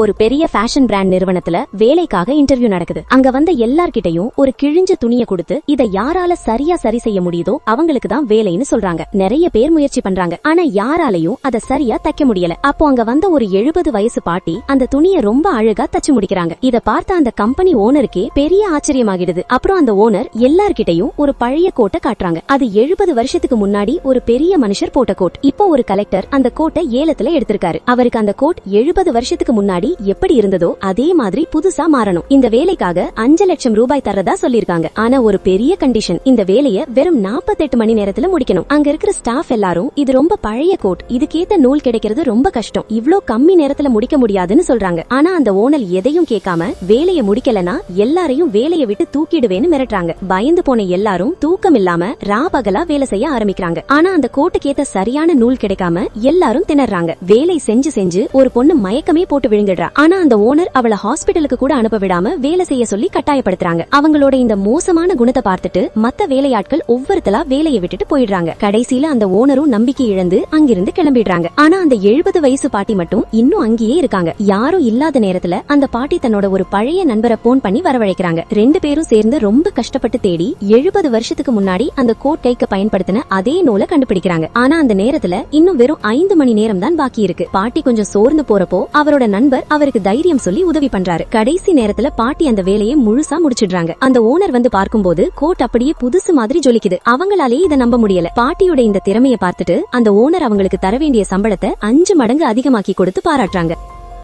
ஒரு பெரிய fashion brand நிறுவனத்துல வேலைக்காக இன்டர்வியூ நடக்குது. அங்க வந்த எல்லார்கிட்டையும் ஒரு கிழிஞ்ச துணியை கொடுத்து இதை யாரால சரியா சரி செய்ய முடியுதோ அவங்களுக்கு தான் வேலைன்னு சொல்றாங்க. நிறைய பேர் முயற்சி பண்றாங்க, ஆனா யாராலையும் அதை சரியா தைக்க முடியல. அப்போ அங்க வந்த ஒரு 70 வயசு பாட்டி அந்த துணியை ரொம்ப அழகா தச்சு முடிக்கிறாங்க. இத பார்த்த அந்த கம்பெனி ஓனருக்கே பெரிய ஆச்சரியமாகிடுது. அப்புறம் அந்த ஓனர் எல்லார்கிட்டையும் ஒரு பழைய கோட்டை காட்டுறாங்க. அது 70 வருஷத்துக்கு முன்னாடி ஒரு பெரிய மனுஷர் போட்ட கோட். இப்போ ஒரு கலெக்டர் அந்த கோட்டை ஏலத்துல எடுத்திருக்காரு. அவருக்கு அந்த கோட் 70 வருஷத்துக்கு முன்னாடி எப்படி இருந்ததோ அதே மாதிரி புதுசா மாறணும். இந்த வேலைக்காக 5 லட்சம் ரூபாய் தரதா சொல்லிருக்காங்க. ஆனா ஒரு பெரிய கண்டிஷன், இந்த வேலையை வெறும் 48 மணி நேரத்துல முடிக்கணும். அங்க இருக்கிற ஸ்டாஃப் எல்லாரும் இது ரொம்ப பழைய கோட், இதுக்கேத்த நூல் கிடைக்கிறது ரொம்ப கஷ்டம், இவ்ளோ கம்மி நேரத்துல முடிக்க முடியாதுன்னு சொல்றாங்க. ஆனா அந்த ஓனர் எதையும் கேட்காம வேலையை முடிக்கலனா எல்லாரையும் வேலையை விட்டு தூக்கிடுவேன்னு மிரட்டுறாங்க. பயந்து போன எல்லாரும் தூக்கம் இல்லாம ராபகலா வேலை செய்ய ஆரம்பிக்கிறாங்க. ஆனா அந்த கோட்டுக்கேத்த சரியான நூல் கிடைக்காம எல்லாரும் திணறாங்க. வேலை செஞ்சு செஞ்சு ஒரு பொண்ணு மயக்கமே போட்டு விழுங்க. ஆனா அந்த ஓனர் அவளை ஹாஸ்பிடலுக்கு கூட அனுப்ப விடாம வேலை செய்ய சொல்லி கட்டாயப்படுத்துறாங்க. அவங்களோட இந்த மோசமான குணத்தை பார்த்துட்டு மத்த வேலையாட்கள் ஒவ்வொருத்தலா வேலையை விட்டுட்டு போயிடுறாங்க. கடைசியில அந்த ஓனரும் நம்பிக்கை இழந்து அங்கிருந்து கிளம்பிடுறாங்க. ஆனா அந்த 70 வயசு பாட்டி மட்டும் இன்னும் அங்கேயே இருக்காங்க. யாரும் இல்லாத நேரத்துல அந்த பாட்டி தன்னோட ஒரு பழைய நண்பரை போன் பண்ணி வரவழைக்கிறாங்க. 2 பேரும் சேர்ந்து ரொம்ப கஷ்டப்பட்டு தேடி 70 வருஷத்துக்கு முன்னாடி அந்த கோட் கைக்கு பயன்படுத்தின அதே நூலை கண்டுபிடிக்கிறாங்க. ஆனா அந்த நேரத்துல இன்னும் வெறும் 5 மணி நேரம் தான் பாக்கி இருக்கு. பாட்டி கொஞ்சம் சோர்ந்து போறப்போ அவரோட நண்பர் அவருக்கு தைரியம் சொல்லி உதவி பண்றாரு. கடைசி நேரத்துல பாட்டி அந்த வேலையை முழுசா முடிச்சிடுறாங்க. அந்த ஓனர் வந்து பார்க்கும்போது கோட் அப்படியே புதுசு மாதிரி ஜொலிக்குது. அவங்களாலே இதை நம்ப முடியல. பாட்டியோட இந்த திறமையை பார்த்துட்டு அந்த ஓனர் அவங்களுக்கு தர வேண்டிய சம்பளத்தை 5 மடங்கு அதிகமாக்கி கொடுத்து பாராட்டுறாங்க.